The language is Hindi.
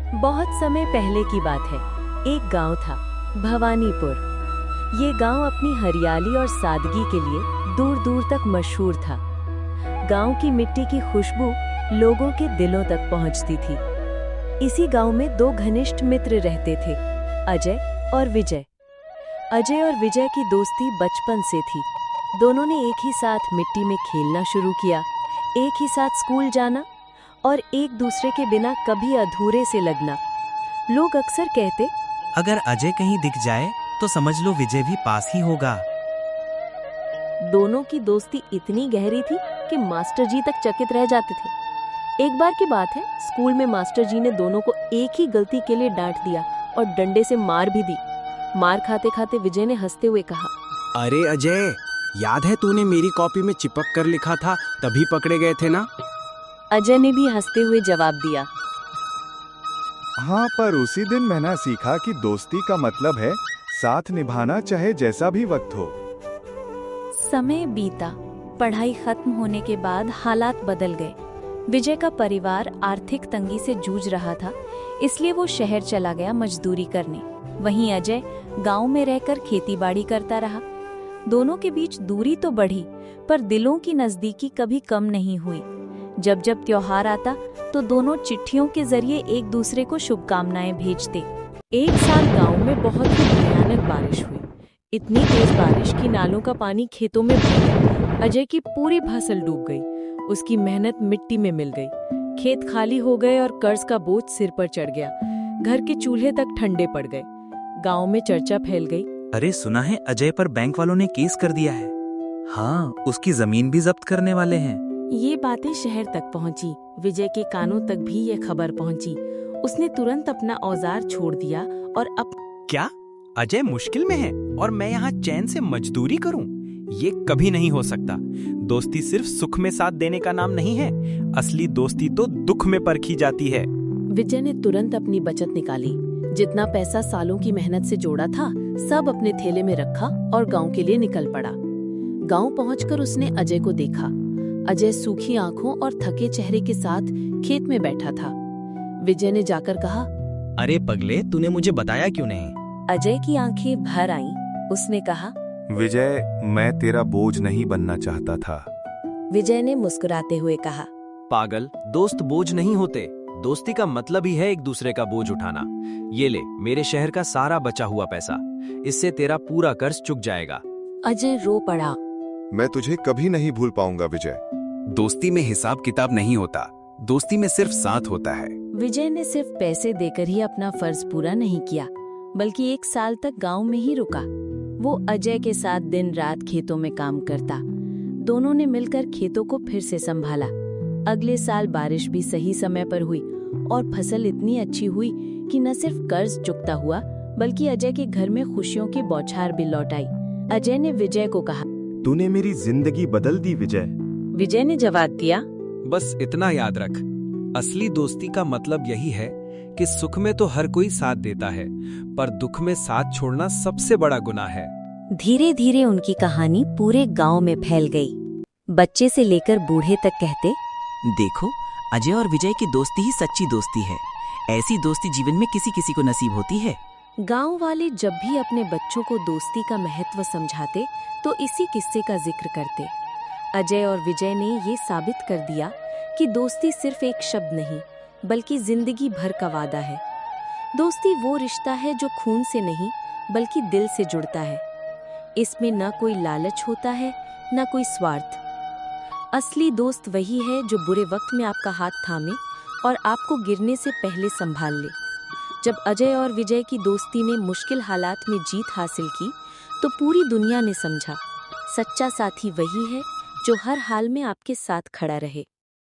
बहुत समय पहले की बात है। एक गांव था, भवानीपुर। ये गांव अपनी हरियाली और सादगी के लिए दूर दूर तक मशहूर था। गांव की मिट्टी की खुशबू लोगों के दिलों तक पहुंचती थी। इसी गांव में दो घनिष्ठ मित्र रहते थे, अजय और विजय। अजय और विजय की दोस्ती बचपन से थी। दोनों ने एक ही साथ मिट्टी में खेलना शुरू किया, एक ही साथ स्कूल जाना और एक दूसरे के बिना कभी अधूरे से लगना। लोग अक्सर कहते, अगर अजय कहीं दिख जाए तो समझ लो विजय भी पास ही होगा। दोनों की दोस्ती इतनी गहरी थी कि मास्टर जी तक चकित रह जाते थे। एक बार की बात है, स्कूल में मास्टर जी ने दोनों को एक ही गलती के लिए डांट दिया और डंडे से मार भी दी। मार खाते खाते विजय ने हंसते हुए कहा, अरे अजय, याद है तूने मेरी कॉपी में चिपक कर लिखा था, तभी पकड़े गए थे ना? अजय ने भी हंसते हुए जवाब दिया, हाँ, पर उसी दिन मैंने सीखा कि दोस्ती का मतलब है साथ निभाना, चाहे जैसा भी वक्त हो। समय बीता। पढ़ाई खत्म होने के बाद हालात बदल गए। विजय का परिवार आर्थिक तंगी से जूझ रहा था, इसलिए वो शहर चला गया मजदूरी करने। वहीं अजय गांव में रहकर खेतीबाड़ी करता रहा। दोनों के बीच दूरी तो बढ़ी, पर दिलों की नजदीकी कभी कम नहीं हुई। जब जब त्योहार आता तो दोनों चिट्ठियों के जरिए एक दूसरे को शुभकामनाएं भेजते। एक साल गांव में बहुत ही भयानक बारिश हुई। इतनी तेज बारिश कि नालों का पानी खेतों में भर गया। अजय की पूरी फसल डूब गई। उसकी मेहनत मिट्टी में मिल गई। खेत खाली हो गए और कर्ज का बोझ सिर पर चढ़ गया। घर के चूल्हे तक ठंडे पड़ गए। गांव में चर्चा फैल गई, अरे सुना है अजय पर बैंक वालों ने केस कर दिया है। हाँ, उसकी जमीन भी जब्त करने वाले हैं। ये बातें शहर तक पहुंची। विजय के कानों तक भी ये खबर पहुंची। उसने तुरंत अपना औजार छोड़ दिया और क्या अजय मुश्किल में है और मैं यहाँ चैन से मजदूरी करूं? ये कभी नहीं हो सकता। दोस्ती सिर्फ सुख में साथ देने का नाम नहीं है, असली दोस्ती तो दुख में परखी जाती है। विजय ने तुरंत अपनी बचत निकाली। जितना पैसा सालों की मेहनत से जोड़ा था, सब अपने थैले में रखा और गांव के लिए निकल पड़ा। गांव पहुंचकर उसने अजय को देखा। अजय सूखी आंखों और थके चेहरे के साथ खेत में बैठा था। विजय ने जाकर कहा, अरे पगले, तूने मुझे बताया क्यों नहीं? अजय की आंखें भर आईं। उसने कहा, विजय, मैं तेरा बोझ नहीं बनना चाहता था। विजय ने मुस्कुराते हुए कहा, पागल, दोस्त बोझ नहीं होते। दोस्ती का मतलब ही है एक दूसरे का बोझ उठाना। ये ले मेरे शहर का सारा बचा हुआ पैसा, इससे तेरा पूरा कर्ज चुक जाएगा। अजय रो पड़ा। मैं तुझे कभी नहीं भूल पाऊंगा विजय। दोस्ती में हिसाब किताब नहीं होता, दोस्ती में सिर्फ साथ होता है। विजय ने सिर्फ पैसे देकर ही अपना फर्ज पूरा नहीं किया, बल्कि एक साल तक गांव में ही रुका। वो अजय के साथ दिन रात खेतों में काम करता। दोनों ने मिलकर खेतों को फिर से संभाला। अगले साल बारिश भी सही समय पर हुई और फसल इतनी अच्छी हुई कि न सिर्फ कर्ज चुकता हुआ, बल्कि अजय के घर में खुशियों की बौछार भी लौट आई। अजय ने विजय को कहा, तूने मेरी जिंदगी बदल दी विजय। विजय ने जवाब दिया, बस इतना याद रख, असली दोस्ती का मतलब यही है कि सुख में तो हर कोई साथ देता है, पर दुख में साथ छोड़ना सबसे बड़ा गुनाह है। धीरे धीरे उनकी कहानी पूरे गांव में फैल गई। बच्चे से लेकर बूढ़े तक कहते, देखो, अजय और विजय की दोस्ती ही सच्ची दोस्ती है। ऐसी दोस्ती जीवन में किसी किसी को नसीब होती है। गांव वाले जब भी अपने बच्चों को दोस्ती का महत्व समझाते तो इसी किस्से का जिक्र करते। अजय और विजय ने ये साबित कर दिया कि दोस्ती सिर्फ एक शब्द नहीं, बल्कि जिंदगी भर का वादा है। दोस्ती वो रिश्ता है जो खून से नहीं, बल्कि दिल से जुड़ता है। इसमें न कोई लालच होता है, न कोई स्वार्थ। असली दोस्त वही है जो बुरे वक्त में आपका हाथ थामे और आपको गिरने से पहले संभाल ले। जब अजय और विजय की दोस्ती ने मुश्किल हालात में जीत हासिल की, तो पूरी दुनिया ने समझा, सच्चा साथी वही है जो हर हाल में आपके साथ खड़ा रहे।